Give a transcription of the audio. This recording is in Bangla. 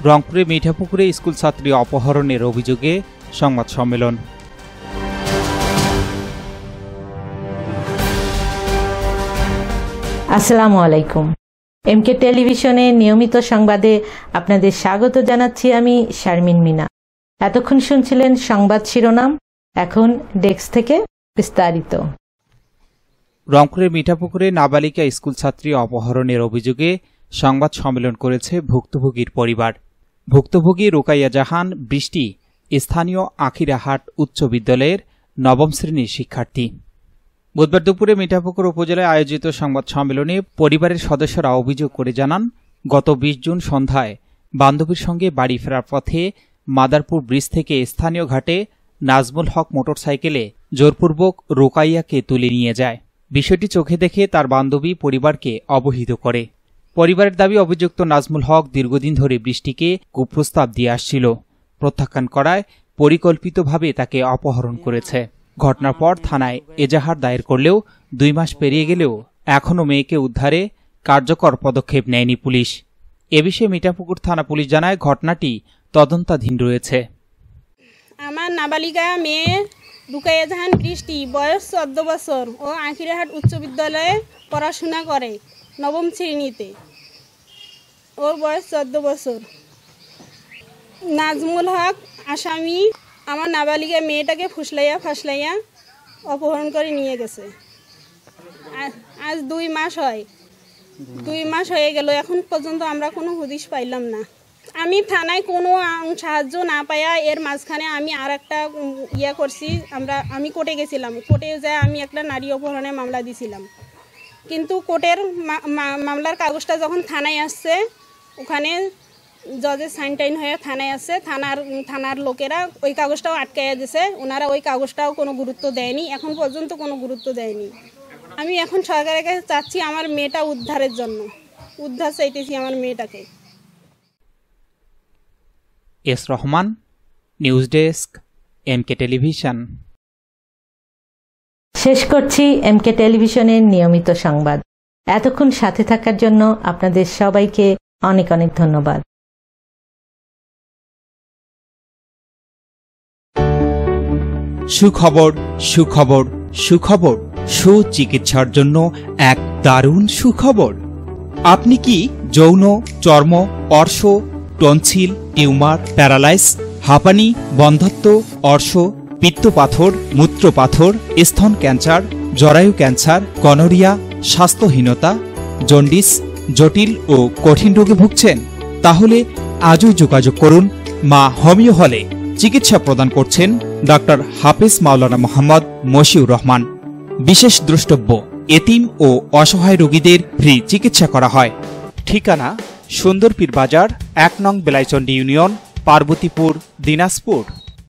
রংপুরে মিঠাপুকুরে স্কুল ছাত্রী অপহরণের অভিযোগে সংবাদ সম্মেলন। আসসালামু আলাইকুম। এমকে টেলিভিশনে নিয়মিত সংবাদে আপনাদের স্বাগত জানাচ্ছি আমি শারমিন মিনা। এতক্ষণ শুনছিলেন সংবাদ শিরোনাম, এখন ডেস্ক থেকে বিস্তারিত। রংপুরের মিঠাপুকুরে নাবালিকা স্কুল ছাত্রী অপহরণের অভিযোগে সংবাদ সম্মেলন করেছে ভুক্তভোগীর পরিবার। ভুক্তভোগী রোকাইয়া জাহান বৃষ্টি স্থানীয় আখিরাহাট উচ্চ বিদ্যালয়ের নবম শ্রেণীর শিক্ষার্থী। বুধবার দুপুরে মিঠাপুকুর উপজেলায় আয়োজিত সংবাদ সম্মেলনে পরিবারের সদস্যরা অভিযোগ করে জানান, গত ২০ জুন সন্ধ্যায় বান্ধবীর সঙ্গে বাড়ি ফেরার পথে মাদারপুর ব্রিজ থেকে স্থানীয় ঘাটে নাজমুল হক মোটরসাইকেলে জোরপূর্বক রোকাইয়াকে তুলে নিয়ে যায়। বিষয়টি চোখে দেখে তার বান্ধবী পরিবারকে অবহিত করে। পরিবারের দাবি, অভিযুক্ত নাজমুল হক দীর্ঘদিন ধরে বৃষ্টিকে কুপ্রস্তাব দিয়ে আসছিল। প্রত্যাখ্যান করায় পরিকল্পিতভাবে তাকে অপহরণ করেছে। ঘটনার পর থানায় এজাহার দায়ের করলেও ২ মাস পেরিয়ে গেলেও এখনও মেয়েকে উদ্ধারে কার্যকর পদক্ষেপ নেয়নি পুলিশ। এ বিষয়ে মিঠাপুকুর থানা পুলিশ জানায়, ঘটনাটি তদন্তাধীন রয়েছে। আমার নাবালিকা মেয়ে রোকাইয়া জাহান বৃষ্টি, বয়স ১৪ বছর ও আখিরাহাট উচ্চ বিদ্যালয়ে পড়াশোনা করে, নবম শ্রেণীতে। ওর বয়স ১৪ বছর। নাজমুল হক আসামি আমার নাবালিকা মেয়েটাকে ফাসলাইয়া অপহরণ করে নিয়ে গেছে। আজ ২ মাস হয়, ২ মাস হয়ে গেল, এখন পর্যন্ত আমরা কোনো হদিশ পাইলাম না। আমি থানায় কোনো সাহায্য না পাইয়া এর মাঝখানে আমি আর একটা করছি। আমি কোর্টে গেছিলাম। কোর্টে যায় আমি একটা নারী অপহরণের মামলা দিছিলাম, কিন্তু কোর্টের মামলার কাগজটা যখন থানায় আসছে, ওখানে জজের সাইন টাইন হয়ে থানায় আসছে। থানার লোকেরা ওই কাগজটাও আটকাইয়া দিছে। ওনারা ওই কাগজটাও কোনো গুরুত্ব দেয়নি, এখন পর্যন্ত কোনো গুরুত্ব দেয়নি। আমি এখন সরকারের কাছে চাচ্ছি আমার মেয়েটা উদ্ধারের জন্য, উদ্ধার চাইতেছি আমার মেয়েটাকে। S Rahman, news desk, MK television. শেষ করছি এমকে টেলিভিশনের নিয়মিত সংবাদ। এতক্ষণ সাথে থাকার জন্য আপনাদের সবাইকে অনেক অনেক ধন্যবাদ। সুখবর, সুখবর, সুখবর। সুচিকিৎসার জন্য এক দারুণ সুখবর। আপনি কি যৌন, চর্ম, অর্শ, টনসিল, টিউমার, প্যারালাইস, হাঁপানি, বন্ধ্যাত্ব, অর্শ, পিত্তপাথর, মূত্রপাথর, স্তন ক্যান্সার, জরায়ু ক্যান্সার, গনোরিয়া, স্বাস্থ্যহীনতা, জন্ডিস, জটিল ও কঠিন রোগে ভুগছেন? তাহলে আজই যোগাযোগ করুন মা হোমিও হলে। চিকিৎসা প্রদান করছেন ডক্টর হাফেজ মাওলানা মোহাম্মদ মশিউর রহমান। বিশেষ দ্রষ্টব্য, এতিম ও অসহায় রোগীদের ফ্রি চিকিৎসা করা হয়। ঠিকানা সুন্দরপীর বাজার, ১ নং বেলাইচন্ডী ইউনিয়ন, পার্বতীপুর, দিনাজপুর।